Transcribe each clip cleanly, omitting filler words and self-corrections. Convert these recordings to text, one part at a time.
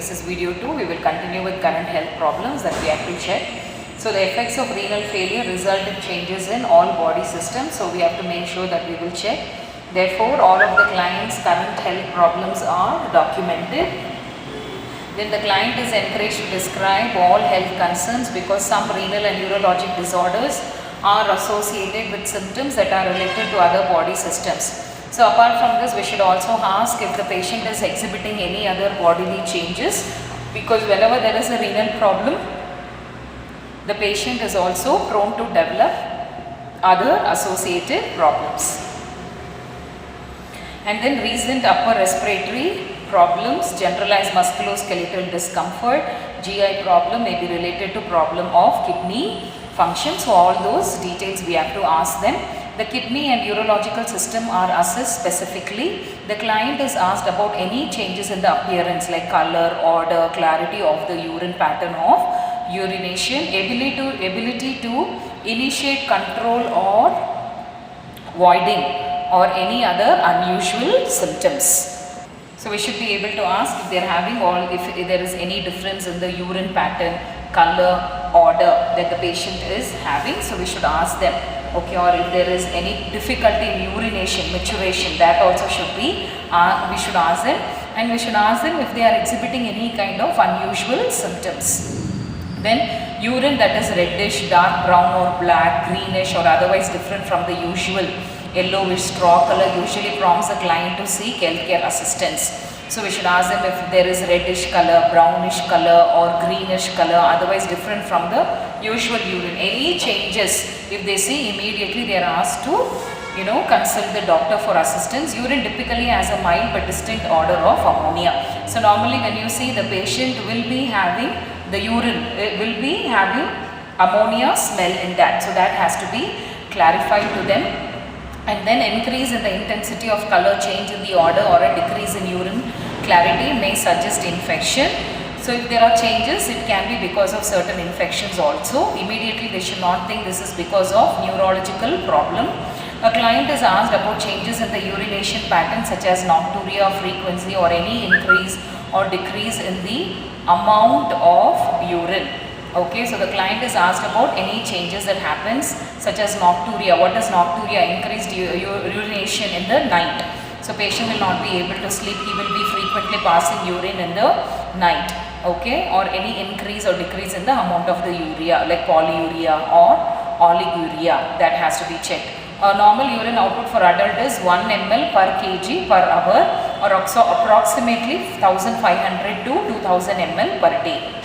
this is video 2. We will continue with current health problems that we have to check. So the effects of renal failure result in changes in all body systems. So we have to make sure that we will check. Therefore, all of the client's current health problems are documented. Then the client is encouraged to describe all health concerns because some renal and urologic disorders are associated with symptoms that are related to other body systems. So apart from this, we should also ask if the patient is exhibiting any other bodily changes, because whenever there is a renal problem, the patient is also prone to develop other associated problems. And then recent upper respiratory problems, generalized musculoskeletal discomfort, GI problem may be related to problem of kidney function. So all those details we have to ask them. The kidney and urological system are assessed specifically. The client is asked about any changes in the appearance like color, order, clarity of the urine pattern of urination, ability to initiate control or voiding or any other unusual symptoms. So we should be able to ask if they are having if there is any difference in the urine pattern, color, order that the patient is having. So we should ask them, okay, or if there is any difficulty in urination, maturation, that also should be, we should ask them, and we should ask them if they are exhibiting any kind of unusual symptoms. Then urine that is reddish, dark brown or black, greenish or otherwise different from the usual yellowish straw color usually prompts the client to seek healthcare assistance. So we should ask them if there is reddish color, brownish color or greenish color otherwise different from the usual urine. Any changes, if they see, immediately they are asked to consult the doctor for assistance. Urine typically has a mild but distinct odor of ammonia. So normally when you see, the patient will be having the urine, will be having ammonia smell in that. So that has to be clarified to them. And then increase in the intensity of color, change in the order or a decrease in urine clarity may suggest infection. So if there are changes, it can be because of certain infections also. Immediately they should not think this is because of neurological problem. A client is asked about changes in the urination pattern such as nocturia frequency or any increase or decrease in the amount of urine. Okay, so the client is asked about any changes that happens such as nocturia. What is nocturia? Increased urination in the night. So patient will not be able to sleep. He will be frequently passing urine in the night. Okay, or any increase or decrease in the amount of the urea like polyuria or oliguria, that has to be checked. A normal urine output for adult is 1 ml per kg per hour or approximately 1500 to 2000 ml per day.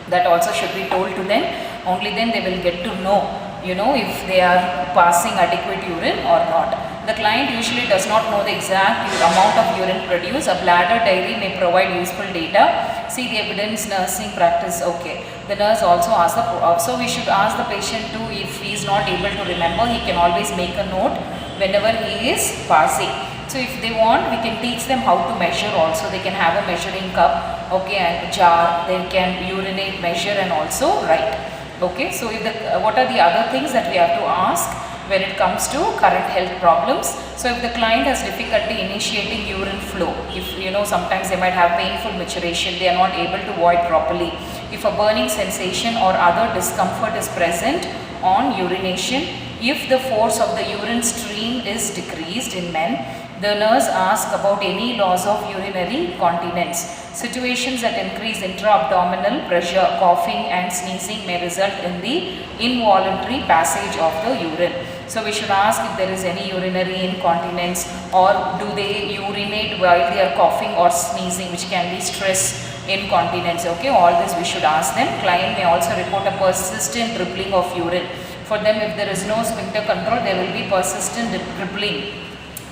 That also should be told to them. Only then they will get to know, if they are passing adequate urine or not. The client usually does not know the exact amount of urine produced. A bladder diary may provide useful data. See the evidence nursing practice. Okay. The nurse also asks so we should ask the patient too, if he is not able to remember, he can always make a note whenever he is passing. So if they want, we can teach them how to measure also. They can have a measuring cup, okay, and jar. They can urinate, measure and also write. Okay, so if what are the other things that we have to ask when it comes to current health problems? So if the client has difficulty initiating urine flow, if sometimes they might have painful maturation, they are not able to void properly. If a burning sensation or other discomfort is present on urination, if the force of the urine stream is decreased in men, the nurse asks about any loss of urinary continence. Situations that increase intra-abdominal pressure, coughing and sneezing may result in the involuntary passage of the urine. So we should ask if there is any urinary incontinence or do they urinate while they are coughing or sneezing, which can be stress incontinence. Okay, all this we should ask them. Client may also report a persistent dribbling of urine. For them, if there is no sphincter control, there will be persistent dribbling,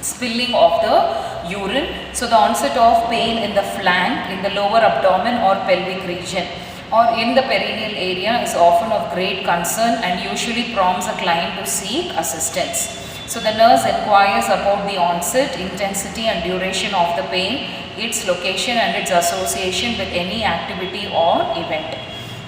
spilling of the urine. So the onset of pain in the flank, in the lower abdomen or pelvic region or in the perineal area is often of great concern and usually prompts a client to seek assistance. So the nurse inquires about the onset, intensity and duration of the pain, its location and its association with any activity or event.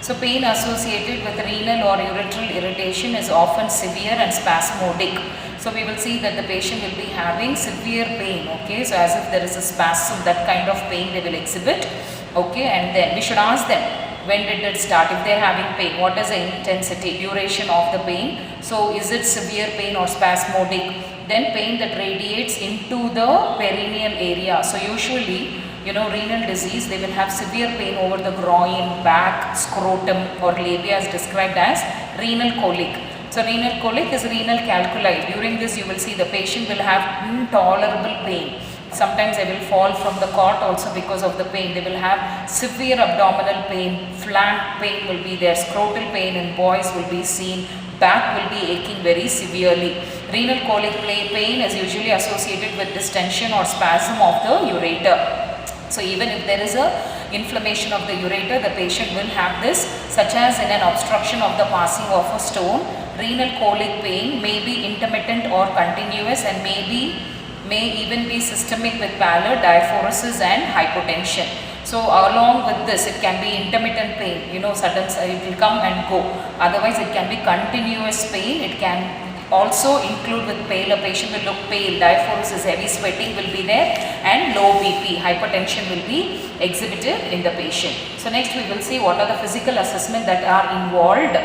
So pain associated with renal or urethral irritation is often severe and spasmodic. So we will see that the patient will be having severe pain, okay, so as if there is a spasm, that kind of pain they will exhibit. Okay, and then we should ask them when did it start, if they are having pain, what is the intensity, duration of the pain. So is it severe pain or spasmodic? Then pain that radiates into the perineal area. So usually, renal disease, they will have severe pain over the groin, back, scrotum or labia is described as renal colic. So renal colic is renal calculi. During this you will see the patient will have intolerable pain. Sometimes they will fall from the cot also because of the pain. They will have severe abdominal pain, flank pain will be there, scrotal pain in boys will be seen, back will be aching very severely. Renal colic pain is usually associated with distension or spasm of the ureter. So even if there is a inflammation of the ureter, the patient will have this, such as in an obstruction of the passing of a stone. Renal colic pain may be intermittent or continuous and may even be systemic with pallor, diaphoresis and hypotension. So along with this, it can be intermittent pain, sudden it will come and go. Otherwise it can be continuous pain. It can also include with pale, a patient will look pale, diaphoresis, heavy sweating will be there, and low BP, hypertension will be exhibited in the patient. So next we will see what are the physical assessment that are involved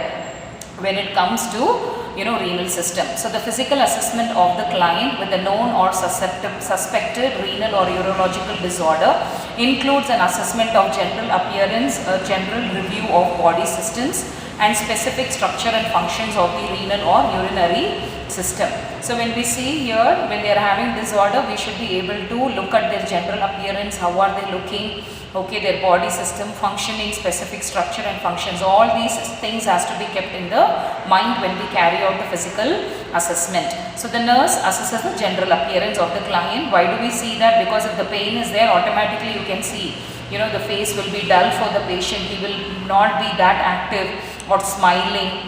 when it comes to renal system. So the physical assessment of the client with a known or suspected renal or urological disorder includes an assessment of general appearance, a general review of body systems and specific structure and functions of the renal or urinary system. So when we see here, when they are having disorder, we should be able to look at their general appearance, how are they looking, their body system functioning, specific structure and functions. All these things has to be kept in the mind when we carry out the physical assessment. So the nurse assesses the general appearance of the client. Why do we see that? Because if the pain is there, automatically you can see, the face will be dull for the patient. He will not be that active or smiling.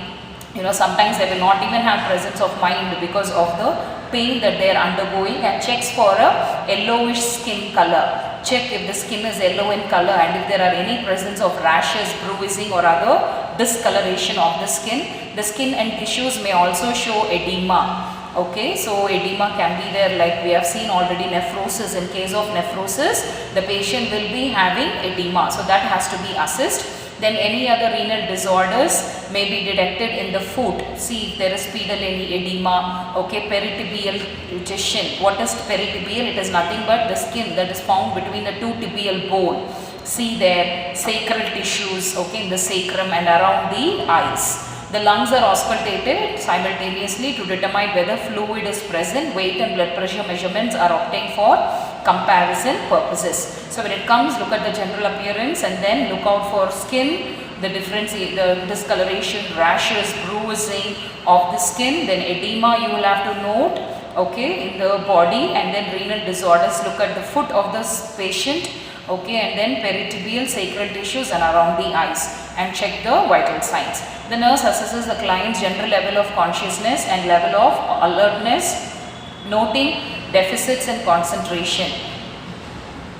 Sometimes they will not even have presence of mind because of the pain that they are undergoing, and checks for a yellowish skin color. Check if the skin is yellow in color and if there are any presence of rashes, bruising or other discoloration of the skin. The skin and tissues may also show edema. So edema can be there, like we have seen already nephrosis. In case of nephrosis, the patient will be having edema. So that has to be assessed. Then any other renal disorders may be detected in the foot. See if there is pedal edema, peritibial congestion. What is peritibial? It is nothing but the skin that is found between the two tibial bone. See there, sacral tissues, in the sacrum and around the eyes. The lungs are auscultated simultaneously to determine whether fluid is present. Weight and blood pressure measurements are obtained for comparison purposes. So when it comes, look at the general appearance and then look out for skin, the difference, the discoloration, rashes, bruising of the skin. Then edema you will have to note, in the body. And then renal disorders, look at the foot of this patient, and then peritibial, sacral tissues and around the eyes, and check the vital signs. The nurse assesses the client's general level of consciousness and level of alertness, noting deficits in concentration,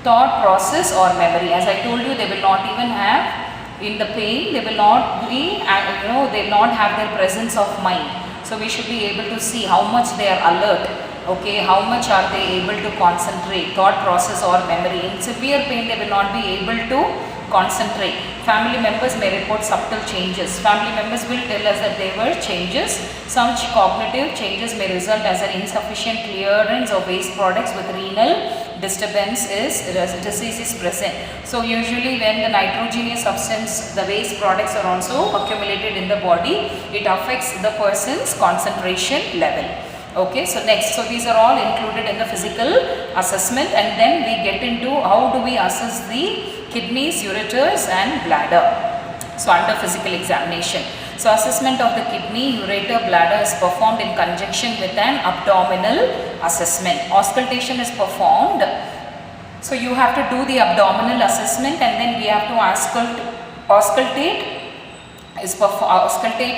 thought process or memory. As I told you, they will not even have, in the pain, they will not be, they will not have their presence of mind. So we should be able to see how much they are alert, how much are they able to concentrate, thought process or memory. In severe pain, they will not be able to concentrate. Family members may report subtle changes. Family members will tell us that there were changes. Some cognitive changes may result as an insufficient clearance of waste products with renal disease is present. So usually when the nitrogenous substance, the waste products are also accumulated in the body, it affects the person's concentration level. So next, so these are all included in the physical assessment, and then we get into how do we assess the kidneys, ureters and bladder. So under physical examination. So assessment of the kidney, ureter, bladder is performed in conjunction with an abdominal assessment. Auscultation is performed. So you have to do the abdominal assessment and then we have to auscultate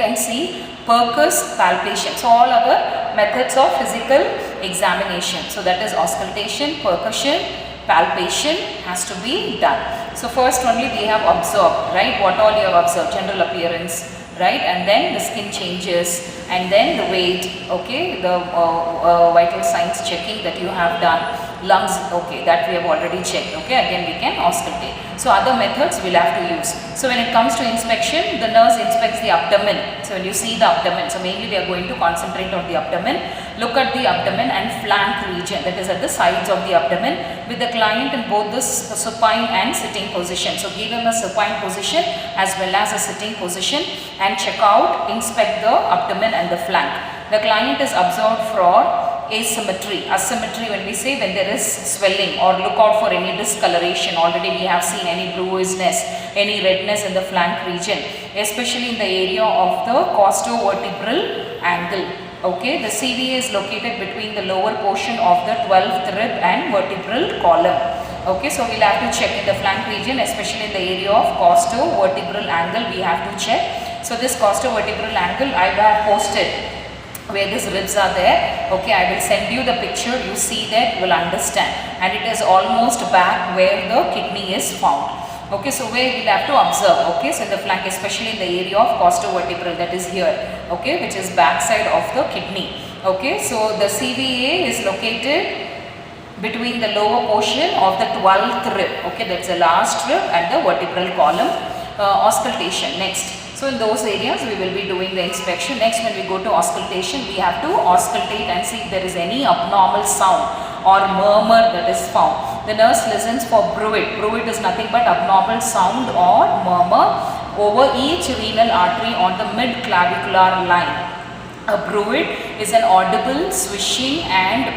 and see percus palpation. So all other methods of physical examination. So that is auscultation, percussion, palpation has to be done. So first only we have observed, right? What all you have observed? General appearance, right? And then the skin changes, and then the weight, the vital signs checking that you have done. Lungs, that we have already checked, again we can auscultate. So other methods we'll have to use. So when it comes to inspection, the nurse inspects the abdomen. So when you see the abdomen, so mainly we are going to concentrate on the abdomen. Look at the abdomen and flank region, that is at the sides of the abdomen, with the client in both the supine and sitting position. So give him a supine position as well as a sitting position and check out, inspect the abdomen and the flank. The client is observed for asymmetry. Asymmetry, when we say when there is swelling, or look out for any discoloration. Already we have seen any bluishness, any redness in the flank region, especially in the area of the costovertebral angle. Okay, the CVA is located between the lower portion of the 12th rib and vertebral column. Okay, so we'll have to check in the flank region, especially in the area of costovertebral angle, we have to check. So this costovertebral angle I have posted where these ribs are there. Okay, I will send you the picture, you see that, you will understand. And it is almost back where the kidney is found. Okay, so where we will have to observe. Okay, so in the flank, especially in the area of costovertebral, that is here. Okay, which is back side of the kidney. Okay, so the CVA is located between the lower portion of the 12th rib. Okay, that's the last rib and the vertebral column. Auscultation next. So in those areas we will be doing the inspection. Next, when we go to auscultation, we have to auscultate and see if there is any abnormal sound or murmur that is found. The nurse listens for bruit. Bruit is nothing but abnormal sound or murmur over each renal artery on the mid-clavicular line. A bruit is an audible swishing and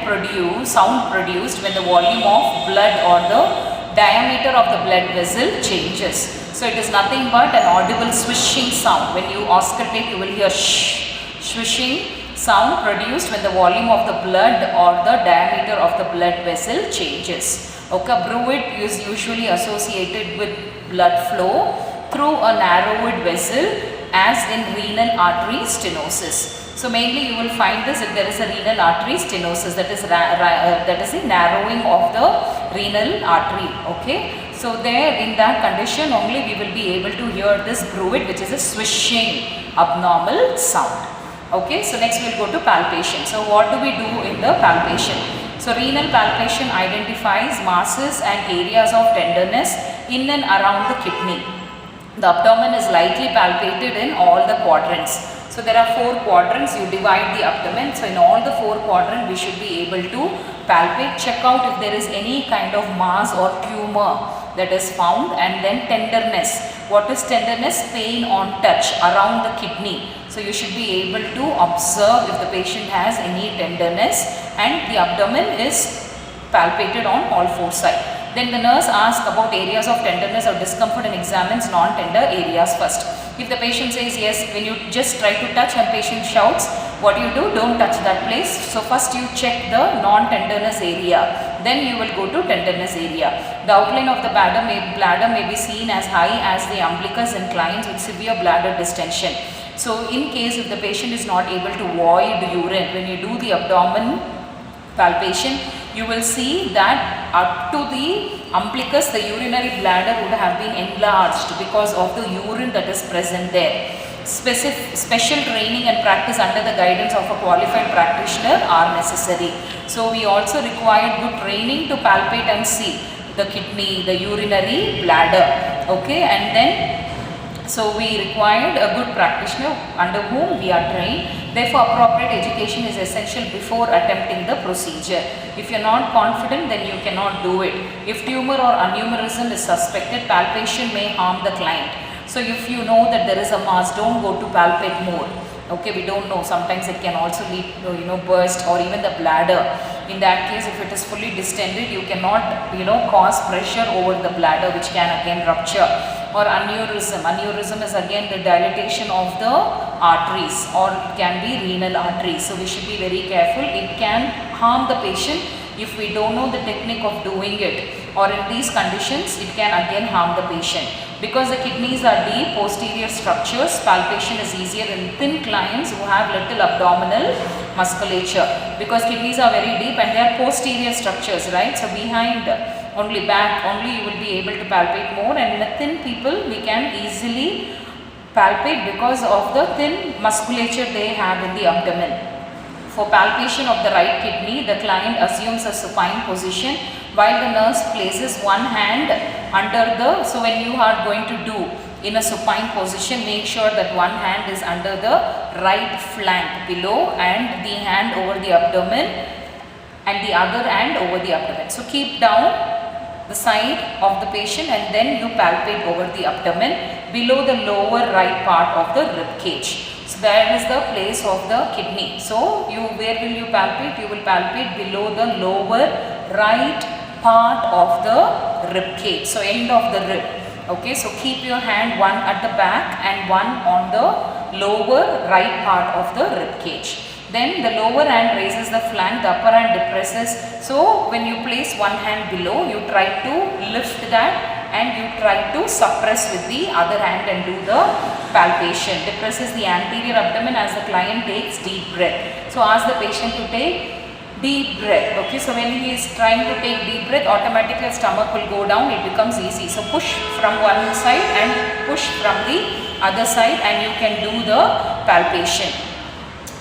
sound produced when the volume of blood or the diameter of the blood vessel changes. So it is nothing but an audible swishing sound. When you auscultate, you will hear swishing sound produced when the volume of the blood or the diameter of the blood vessel changes. Okay, bruit is usually associated with blood flow through a narrowed vessel, as in renal artery stenosis. So mainly you will find this if there is a renal artery stenosis, that is the narrowing of the renal artery. Okay. So there, in that condition only, we will be able to hear this bruit, which is a swishing abnormal sound. Okay, so next we will go to palpation. So what do we do in the palpation? So renal palpation identifies masses and areas of tenderness in and around the kidney. The abdomen is lightly palpated in all the quadrants. So there are 4 quadrants, you divide the abdomen. So in all the 4 quadrants, we should be able to palpate, check out if there is any kind of mass or tumor that is found. And then tenderness. What is tenderness? Pain on touch around the kidney. So you should be able to observe if the patient has any tenderness, and the abdomen is palpated on all 4 sides. Then the nurse asks about areas of tenderness or discomfort and examines non-tender areas first. If the patient says yes, when you just try to touch and patient shouts, what you do? Don't touch that place. So first you check the non-tenderness area, then you will go to tenderness area. The outline of the bladder may be seen as high as the umbilicus inclines with severe bladder distension. So in case if the patient is not able to void urine, when you do the abdomen palpation, you will see that up to the umbilicus, the urinary bladder would have been enlarged because of the urine that is present there. Special training and practice under the guidance of a qualified practitioner are necessary. So we also require good training to palpate and see the kidney, the urinary bladder. Okay, and then so we required a good practitioner under whom we are trained. Therefore, appropriate education is essential before attempting the procedure. If you are not confident, then you cannot do it. If tumor or aneurysm is suspected, palpation may harm the client. So if you know that there is a mass, don't go to palpate more. Okay, we don't know. Sometimes it can also lead to burst or even the bladder. In that case, if it is fully distended, you cannot cause pressure over the bladder, which can again rupture. Or aneurysm. Aneurysm is again the dilatation of the arteries, or it can be renal arteries. So we should be very careful. It can harm the patient if we don't know the technique of doing it, or in these conditions it can again harm the patient. Because the kidneys are deep posterior structures, palpation is easier in thin clients who have little abdominal musculature, because kidneys are very deep and they are posterior structures, right? So behind only back only you will be able to palpate more, and in a thin people we can easily palpate because of the thin musculature they have in the abdomen. For palpation of the right kidney, the client assumes a supine position while the nurse places one hand under the, so when you are going to do in a supine position, make sure that one hand is under the right flank below and the hand over the abdomen and the other hand over the abdomen. So keep down the side of the patient and then you palpate over the abdomen below the lower right part of the rib cage. So that is the place of the kidney. So where will you palpate? You will palpate below the lower right part of the rib cage. So end of the rib. Okay, so keep your hand one at the back and one on the lower right part of the rib cage. Then the lower hand raises the flank, the upper hand depresses. So when you place one hand below, you try to lift that and you try to suppress with the other hand and do the palpation. Depresses the anterior abdomen as the client takes deep breath. So ask the patient to take deep breath. Okay, so when he is trying to take deep breath, automatically stomach will go down, it becomes easy. So push from one side and push from the other side and you can do the palpation.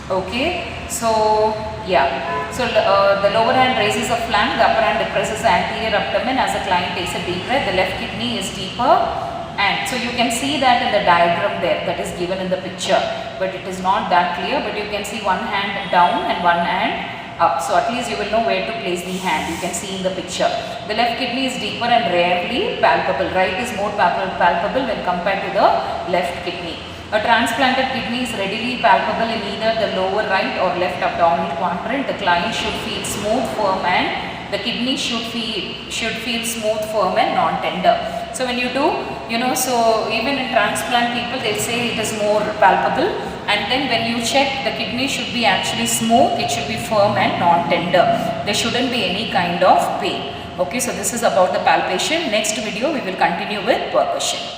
Okay, so yeah, so the lower hand raises the flank, the upper hand depresses the anterior abdomen as the client takes a deep breath. The left kidney is deeper, and so you can see that in the diagram there that is given in the picture, but it is not that clear, but you can see one hand down and one hand up. So at least you will know where to place the hand. You can see in the picture. The left kidney is deeper and rarely palpable. Right is more palpable when compared to the left kidney. A transplanted kidney is readily palpable in either the lower right or left abdominal quadrant. The client should feel smooth, firm, and the kidney should feel smooth, firm, and non-tender. So when you do, so even in transplant people, they say it is more palpable. And then when you check, the kidney should be actually smooth, it should be firm and non-tender. There shouldn't be any kind of pain. Okay, so this is about the palpation. Next video we will continue with percussion.